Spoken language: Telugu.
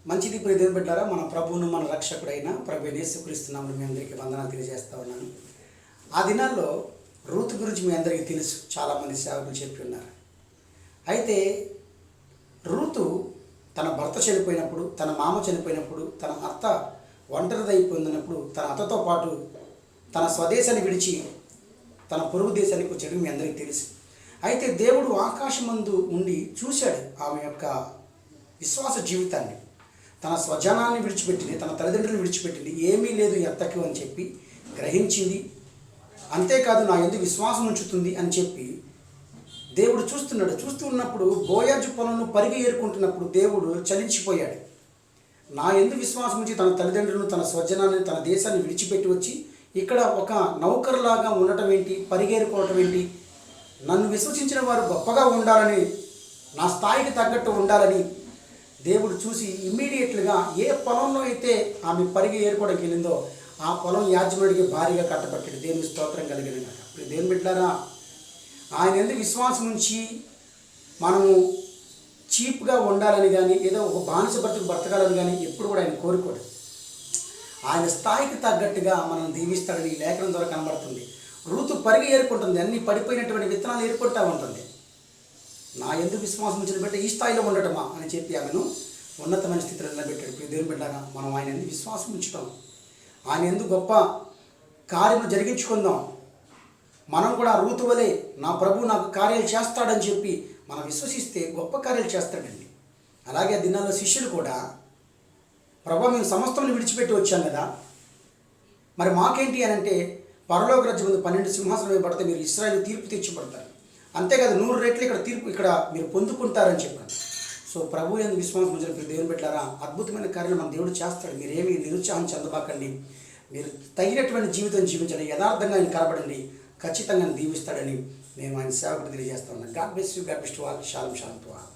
మంచిది ప్రియ దేవుని బిడ్డలారా, మన ప్రభువును మన రక్షకుడైన ప్రభు యేసుక్రీస్తు నామమున మీ అందరికీ వందనాలు తెలియజేస్తా ఉన్నాను. ఆ దినాల్లో రూతు గురించి మీ అందరికీ తెలుసు, చాలామంది సేవకులు చెప్పి ఉన్నారు. అయితే రూతు తన భర్త చనిపోయినప్పుడు, తన మామ చనిపోయినప్పుడు, తన అత్త ఒంటరిదైపోయినప్పుడు తన అత్తతో పాటు తన స్వదేశాన్ని విడిచి తన పొరుగు దేశానికి వచ్చాడు, మీ అందరికీ తెలుసు. అయితే దేవుడు ఆకాశమందు ఉండి చూశాడు ఆమె యొక్క విశ్వాస జీవితాన్ని. తన స్వజనాన్ని విడిచిపెట్టింది, తన తల్లిదండ్రులను విడిచిపెట్టింది, ఏమీ లేదు ఎత్తకు అని చెప్పి గ్రహించింది. అంతేకాదు నా యందు విశ్వాసం ఉంచుతుంది అని చెప్పి దేవుడు చూస్తున్నాడు. చూస్తూ ఉన్నప్పుడు బోయాజు పొలంలో పరిగి ఏరుకుంటున్నప్పుడు దేవుడు చలించిపోయాడు. నా యందు విశ్వాసం ఉంచి తన తల్లిదండ్రులను, తన స్వజనాన్ని, తన దేశాన్ని విడిచిపెట్టి వచ్చి ఇక్కడ ఒక నౌకరులాగా ఉండటం ఏంటి, పరిగేరుకోవటం ఏంటి, నన్ను విశ్వసించిన వారు గొప్పగా ఉండాలని, నా స్థాయికి తగ్గట్టు ఉండాలని దేవుడు చూసి ఇమ్మీడియట్లుగా ఏ పొలంలో అయితే ఆమె పరిగి ఏరుకోవడానికి వెళ్ళిందో ఆ పొలం యాజమానికి భారీగా కట్టబట్టాడు. దేవుని స్తోత్రం కలిగిన కాక దేవుని బిడ్డలారా, ఆయన ఎందుకు విశ్వాసం ఉంచి మనము చీప్గా ఉండాలని కానీ, ఏదో ఒక బానిస బ్రతకాలని కానీ ఎప్పుడు కూడా ఆయన కోరుకోడు. ఆయన స్థాయికి తగ్గట్టుగా మనం దీవిస్తాడని ఈ లేఖనం ద్వారా కనబడుతుంది. రూతు పరిగి ఏరుకుంటుంది, అన్ని పడిపోయినటువంటి విత్తనాలు ఏరుకుంటూ ఉంటుంది. నా ఎందుకు విశ్వాసం ఉంచిన బిడ్డ ఈ స్థాయిలో ఉండటమా అని చెప్పి ఆమెను ఉన్నతమైన స్థితిలో నిలబెట్టాడు. దేవుని బిడ్డగా మనం ఆయన ఎందుకు విశ్వాసం ఉంచుతాం, ఆయన ఎందుకు గొప్ప కార్యము జరిగించుకుందాం. మనం కూడా రూతు వలె నా ప్రభు నాకు కార్యాలు చేస్తాడని చెప్పి మనం విశ్వసిస్తే గొప్ప కార్యాలు చేస్తాడండి. అలాగే ఆ దినాల్లో శిష్యులు కూడా, ప్రభు మేము సమస్తమును విడిచిపెట్టి వచ్చాం కదా, మరి మాకేంటి అని అంటే, పరలోక రాజ్యం ముందు 12 సింహాసనం వేయబడితే మీరు ఇశ్రాయేలు తీర్పు తెచ్చిపడతారు, అంతేకాదు 100 రెట్లు ఇక్కడ తీర్పు ఇక్కడ మీరు పొందుకుంటారని చెప్పాను. సో ప్రభు ఎందుకు విశ్వాసం ఉంచిన దేవుని బిడ్డలారా, అద్భుతమైన కార్యాలు మన దేవుడు చేస్తాడు. మీరేమీ నిరుత్సాహం చెందబాకండి. మీరు తగినటువంటి జీవితం జీవించండి, యథార్థంగా ఆయన కనబడండి, ఖచ్చితంగా దీవిస్తాడని నేను ఆయన సేవకుడు తెలియజేస్తా ఉన్నాను. God bless you, God bless you all. షాሎም షాሎም to all.